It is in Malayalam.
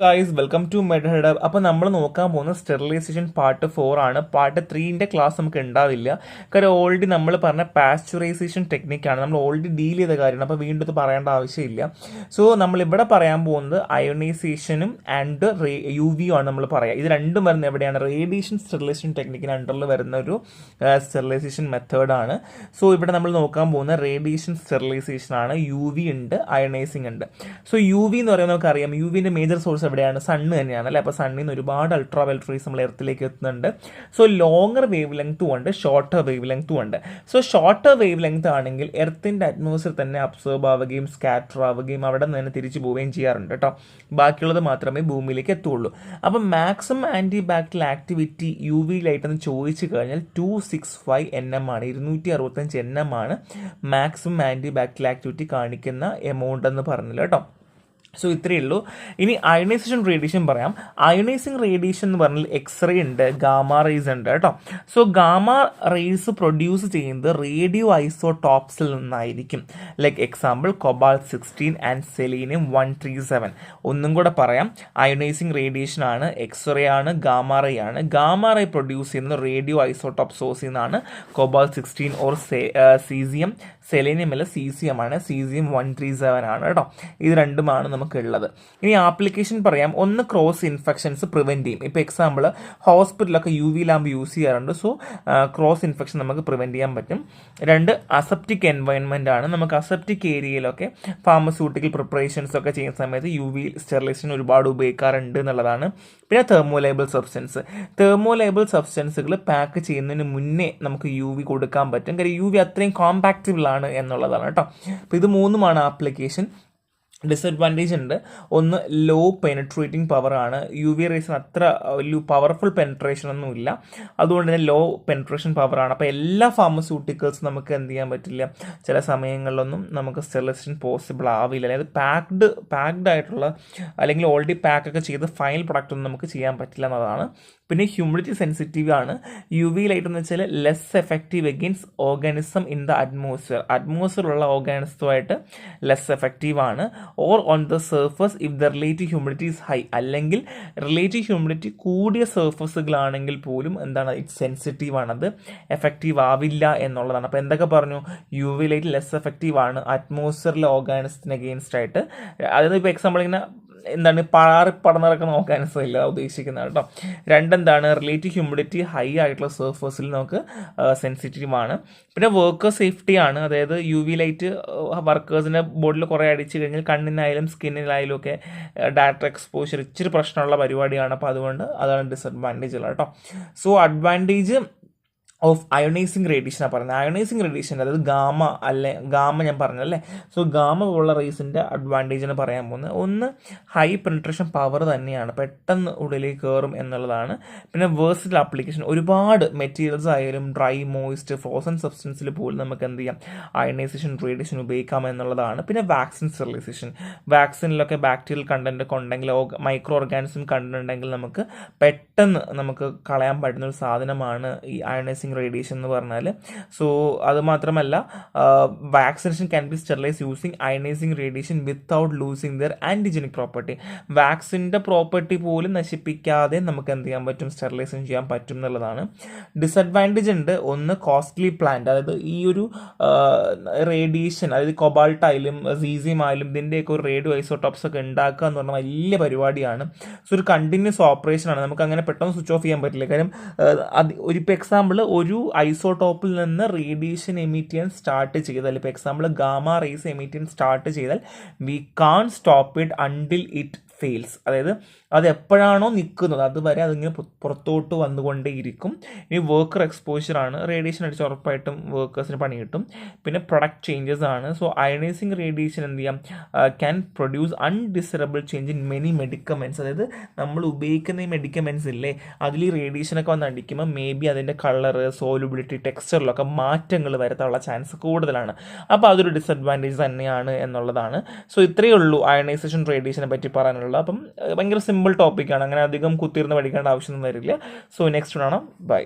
Guys welcome to മെഡ്ഹെഡ്. അപ്പോൾ നമ്മൾ നോക്കാൻ പോകുന്ന സ്റ്റെറിലൈസേഷൻ പാർട്ട് 4 ആണ്. പാർട്ട് 3ൻ്റെ ക്ലാസ് നമുക്ക് ഉണ്ടാവില്ല, കാര്യം ഓൾറെഡി നമ്മൾ പറഞ്ഞ പാസ്ചറൈസേഷൻ ടെക്നിക്കാണ്, നമ്മൾ ഓൾറെഡി ഡീൽ ചെയ്ത കാര്യമാണ്. അപ്പോൾ വീണ്ടും ഇത് പറയേണ്ട ആവശ്യമില്ല. സോ നമ്മളിവിടെ പറയാൻ പോകുന്നത് അയോണൈസേഷനും ആൻഡ് യു വി ആണ് നമ്മൾ പറയുക. ഇത് രണ്ടും വരുന്നത് എവിടെയാണ്? റേഡിയേഷൻ സ്റ്റെറിലൈസേഷൻ ടെക്നിക്കിന് അണ്ടറിൽ വരുന്ന ഒരു സ്റ്റെറിലൈസേഷൻ മെത്തേഡാണ്. സോ ഇവിടെ നമ്മൾ നോക്കാൻ പോകുന്ന റേഡിയേഷൻ സ്റ്റെറിലൈസേഷൻ ആണ്. യു വി ഉണ്ട്, അയണൈസിങ് ഉണ്ട്. സോ യു വി എന്ന് പറയുമ്പോൾ നമുക്കറിയാം, യു വിൻ്റെ മേജർ സോഴ്സ് എവിടെയാണ്? സണ്ണ് തന്നെയാണ് അല്ലേ. അപ്പോൾ സണ്ണിൽ നിന്ന് ഒരുപാട് അൾട്രാ വയലറ്റ് റേസ് നമ്മൾ എർത്തിലേക്ക് എത്തുന്നുണ്ട്. സോ ലോങ്ങർ വേവ് ലെങ്ത്തും ഉണ്ട്, ഷോർട്ടർ വേവ് ലെങ്ത്തും ഉണ്ട്. സോ ഷോർട്ടർ വേവ് ലെങ്ത് ആണെങ്കിൽ എർത്തിൻ്റെ അറ്റ്മോസ്ഫിയർ തന്നെ അബ്സോർബ് ആവുകയും സ്കാറ്റർ ആവുകയും അവിടെ നിന്ന് തന്നെ തിരിച്ചു പോവുകയും ചെയ്യാറുണ്ട് കേട്ടോ. ബാക്കിയുള്ളത് മാത്രമേ ഭൂമിയിലേക്ക് എത്തുള്ളൂ. അപ്പം maximum anti bacterial activity U V ലൈറ്റെന്ന് ചോദിച്ചു കഴിഞ്ഞാൽ 265 NM ആണ്, 265 NM ആണ് മാക്സിമം ആൻറ്റി ബാക്ടീരിയൽ ആക്ടിവിറ്റി കാണിക്കുന്ന എമൗണ്ട് എന്ന് പറഞ്ഞില്ല കേട്ടോ. സോ ഇത്രയേ ഉള്ളൂ. ഇനി അയണൈസേഷൻ റേഡിയേഷൻ പറയാം. അയണൈസിങ് റേഡിയേഷൻ എന്ന് പറഞ്ഞാൽ എക്സ്റേ ഉണ്ട്, ഗാമ റേസ് ഉണ്ട് കേട്ടോ. സോ ഗാമ റേസ് പ്രൊഡ്യൂസ് ചെയ്യുന്നത് റേഡിയോ ഐസോടോപ്സിൽ നിന്നായിരിക്കും. Like example cobalt 16 and selenium 137. ഒന്നും കൂടെ പറയാം, അയണൈസിങ് റേഡിയേഷൻ ആണ്, എക്സ്റേ ആണ്, ഗാമ റേ ആണ്. ഗാമ റേ പ്രൊഡ്യൂസ് ചെയ്യുന്ന റേഡിയോ ഐസോടോപ്പ് സോഴ്സിൽ നിന്നാണ് കൊബാൾട്ട് 16 ഓർ സീസിയം. സെലേനിയം അല്ല, സീസിയം ആണ്, സീസിയം 137 ആണ് കേട്ടോ. ഇത് രണ്ടുമാണ് നമുക്കുള്ളത്. ഇനി ആപ്ലിക്കേഷൻ പറയാം. ഒന്ന്, ക്രോസ് ഇൻഫെക്ഷൻസ് പ്രിവെൻറ്റ് ചെയ്യും. ഇപ്പോൾ എക്സാമ്പിൾ ഹോസ്പിറ്റലൊക്കെ യു വി ലാമ്പ് യൂസ് ചെയ്യാറുണ്ട്. സോ ക്രോസ് ഇൻഫെക്ഷൻ നമുക്ക് പ്രിവെൻറ്റ് ചെയ്യാൻ പറ്റും. രണ്ട്, അസെപ്റ്റിക് എൻവയൺമെൻ്റ് ആണ്. നമുക്ക് അസെപ്റ്റിക് ഏരിയയിലൊക്കെ ഫാർമസ്യൂട്ടിക്കൽ പ്രിപ്പറേഷൻസ് ഒക്കെ ചെയ്യുന്ന സമയത്ത് യു വി സ്റ്റെറിലൈസേഷൻ ഒരുപാട് ഉപയോഗിക്കാറുണ്ട് എന്നുള്ളതാണ്. പിന്നെ തെർമോലൈബിൾ സബ്സ്റ്റൻസുകൾ പാക്ക് ചെയ്യുന്നതിന് മുന്നേ നമുക്ക് യു വി കൊടുക്കാൻ പറ്റും, കാര്യം യു വി അത്രയും കോമ്പാക്റ്റബിൾ ആണ് എന്നുള്ളതാണ് കേട്ടോ. അപ്പോൾ ഇത് മൂന്നുമാണ് ആപ്ലിക്കേഷൻ. ഡിസഡ്വാൻറ്റേജ് ഉണ്ട്. ഒന്ന്, ലോ പെനിട്രേറ്റിംഗ് പവർ ആണ്. യു വി റേസിന് അത്ര വലിയ പവർഫുൾ പെനിട്രേഷൻ ഒന്നും ഇല്ല, അതുകൊണ്ട് തന്നെ ലോ പെനിട്രേഷൻ പവറാണ്. അപ്പോൾ എല്ലാ ഫാർമസ്യൂട്ടിക്കൽസും നമുക്ക് എന്ത് ചെയ്യാൻ പറ്റില്ല, ചില സമയങ്ങളിലൊന്നും നമുക്ക് സ്റ്റെറിലൈസേഷൻ പോസിബിൾ ആവില്ല. അതായത് പാക്ഡ് ആയിട്ടുള്ള അല്ലെങ്കിൽ ഓൾറെഡി പാക്കൊക്കെ ചെയ്ത് ഫൈനൽ പ്രൊഡക്റ്റ് ഒന്നും നമുക്ക് ചെയ്യാൻ പറ്റില്ല എന്നതാണ്. പിന്നെ ഹ്യൂമിഡിറ്റി സെൻസിറ്റീവ് ആണ്. യു വി ലൈറ്റ് എന്ന് വെച്ചാൽ less effective against organism in the അറ്റ്മോസ്ഫിയറുള്ള ഓർഗാനിസവുമായിട്ട് ലെസ് എഫക്റ്റീവ് ആണ്. Or on the surface if the relative humidity is high, അല്ലെങ്കിൽ റിലേറ്റീവ് ഹ്യൂമിഡിറ്റി കൂടിയ സർഫസുകളാണെങ്കിൽ പോലും എന്താണ്, ഇറ്റ് സെൻസിറ്റീവ് ആണ്, അത് എഫക്റ്റീവ് ആവില്ല എന്നുള്ളതാണ്. അപ്പോൾ എന്തൊക്കെ പറഞ്ഞു? U V light less effective ആണ് അറ്റ്മോസ്ഫിയറിലെ ഓർഗാനിസത്തിന് അഗെയിൻസ്റ്റ് ആയിട്ട്. അതായത് ഇപ്പോൾ എക്സാമ്പിൾ ഇങ്ങനെ എന്താണ്, പടന്നിറക്കുന്ന ഓർഗാനിസം ഇല്ല ഉദ്ദേശിക്കുന്നത് കേട്ടോ. രണ്ടെന്താണ്, റിലേറ്റീവ് ഹ്യൂമിഡിറ്റി ഹൈ ആയിട്ടുള്ള സർഫസിൽ നമുക്ക് സെൻസിറ്റീവ് ആണ്. പിന്നെ വർക്കർ സേഫ്റ്റി ആണ്. അതായത് യു വി ലൈറ്റ് വർക്കേഴ്സിൻ്റെ ബോഡിയിൽ കുറേ അടിച്ചു കഴിഞ്ഞാൽ കണ്ണിനായാലും സ്കിന്നിനായാലും ഒക്കെ ഡയറക്റ്റ് എക്സ്പോഷർ ഇച്ചിരി പ്രശ്നമുള്ള പരിപാടിയാണ്. അപ്പോൾ അതുകൊണ്ട് അതാണ് ഡിസഡ്വാൻറ്റേജ് ഉള്ളത് കേട്ടോ. സോ അഡ്വാൻറ്റേജ് ഓഫ് അയോണൈസിങ് റേഡിയേഷനാണ് പറയുന്നത്. അയോണൈസിങ് റേഡിയേഷൻ അതായത് ഗാമ ഞാൻ പറഞ്ഞല്ലേ. സോ ഗാമ പോലുള്ള റേസിൻ്റെ അഡ്വാൻറ്റേജാണ് പറയാൻ പോകുന്നത്. ഒന്ന്, ഹൈ പെനിട്രേഷൻ പവർ തന്നെയാണ്, പെട്ടെന്ന് ഉള്ളിലേക്ക് കയറും എന്നുള്ളതാണ്. പിന്നെ വേഴ്സറ്റൈൽ ആപ്ലിക്കേഷൻ, ഒരുപാട് മെറ്റീരിയൽസ് ആയാലും ഡ്രൈ, മോയിസ്റ്റ്, ഫ്രോസൺ സബ്സ്റ്റൻസിൽ പോലും നമുക്ക് എന്ത് ചെയ്യാം, അയണൈസേഷൻ റേഡിയേഷൻ ഉപയോഗിക്കാം എന്നുള്ളതാണ്. പിന്നെ വാക്സിൻ സ്റ്റെറിലൈസേഷൻ, വാക്സിനിലൊക്കെ ബാക്ടീരിയൽ കണ്ടന്റ് ഒക്കെ ഉണ്ടെങ്കിൽ, മൈക്രോ ഓർഗാനിസം കണ്ടന്റ് ഉണ്ടെങ്കിൽ നമുക്ക് പെട്ടെന്ന് നമുക്ക് കളയാൻ പറ്റുന്ന ഒരു സാധനമാണ് ഈ അയണൈസിങ് റേഡിയേഷൻ എന്ന് പറഞ്ഞാൽ. സോ അത് മാത്രമല്ല, vaccination can be sterilise using ionising radiation without losing their antigenic property. വാക്സിൻ്റെ പ്രോപ്പർട്ടി പോലും നശിപ്പിക്കാതെ നമുക്ക് എന്ത് ചെയ്യാൻ പറ്റും, സ്റ്റെറിലൈസേഷൻ ചെയ്യാൻ പറ്റും എന്നുള്ളതാണ്. ഡിസഡ്വാൻറ്റേജ് ഉണ്ട്. ഒന്ന്, കോസ്റ്റ്ലി പ്ലാന്റ്. അതായത് ഈ ഒരു റേഡിയേഷൻ, അതായത് കൊബാൾട്ട് ആയാലും സീസിയം ആയാലും ഇതിൻ്റെയൊക്കെ ഒരു റേഡിയോ ഐസോടോപ്സ് ഒക്കെ ഉണ്ടാക്കുക എന്ന് പറഞ്ഞാൽ വലിയ പരിപാടിയാണ്. സോ ഒരു കണ്ടിന്യൂസ് ഓപ്പറേഷനാണ്, നമുക്ക് അങ്ങനെ പെട്ടെന്ന് സ്വിച്ച് ഓഫ് ചെയ്യാൻ പറ്റില്ല. കാര്യം ഇപ്പോൾ എക്സാമ്പിൾ ഒരു ഐസോടോപ്പിൽ നിന്ന് റേഡിയേഷൻ എമിറ്റ് ചെയ്യാൻ സ്റ്റാർട്ട് ചെയ്താൽ, ഇപ്പോൾ എക്സാമ്പിൾ ഗാമ റേസ് എമിറ്റ് ചെയ്യാൻ സ്റ്റാർട്ട് ചെയ്താൽ we can stop it until it fails. അതായത് അത് എപ്പോഴാണോ നിൽക്കുന്നത് അതുവരെ അതിങ്ങനെ പുറത്തോട്ട് വന്നുകൊണ്ടേയിരിക്കും. ഇനി വർക്കർ എക്സ്പോഷർ ആണ്. റേഡിയേഷൻ അടിച്ച് ഉറപ്പായിട്ടും വർക്കേഴ്സിന് പണി കിട്ടും. പിന്നെ പ്രൊഡക്റ്റ് ചേഞ്ചസ് ആണ്. സോ അയണൈസിങ് റേഡിയേഷൻ എന്ത് ചെയ്യാം, can produce undesirable change in many medicaments. അതായത് നമ്മൾ ഉപയോഗിക്കുന്ന ഈ മെഡിക്കമെൻറ്റ്സ് ഇല്ലേ, അതിൽ ഈ റേഡിയേഷനൊക്കെ വന്ന് അടിക്കുമ്പോൾ മേ ബി അതിൻ്റെ കളറ്, സോലുബിലിറ്റി, ടെക്സ്ചറിലൊക്കെ മാറ്റങ്ങൾ വരുത്താനുള്ള ചാൻസ് കൂടുതലാണ്. അപ്പോൾ അതൊരു ഡിസഡ്വാൻറ്റേജ് തന്നെയാണ് എന്നുള്ളതാണ്. സോ ഇത്രയേ ഉള്ളൂ അയണൈസേഷൻ റേഡിയേഷനെ പറ്റി പറയാനുള്ളത്. അപ്പം ഭയങ്കര സിമ്പിൾ ടോപ്പിക്കാണ്, അങ്ങനെ അധികം കുത്തിയിരുന്ന് പഠിക്കേണ്ട ആവശ്യമൊന്നും വരില്ല. സോ നെക്സ്റ്റ് കാണാം, ബൈ.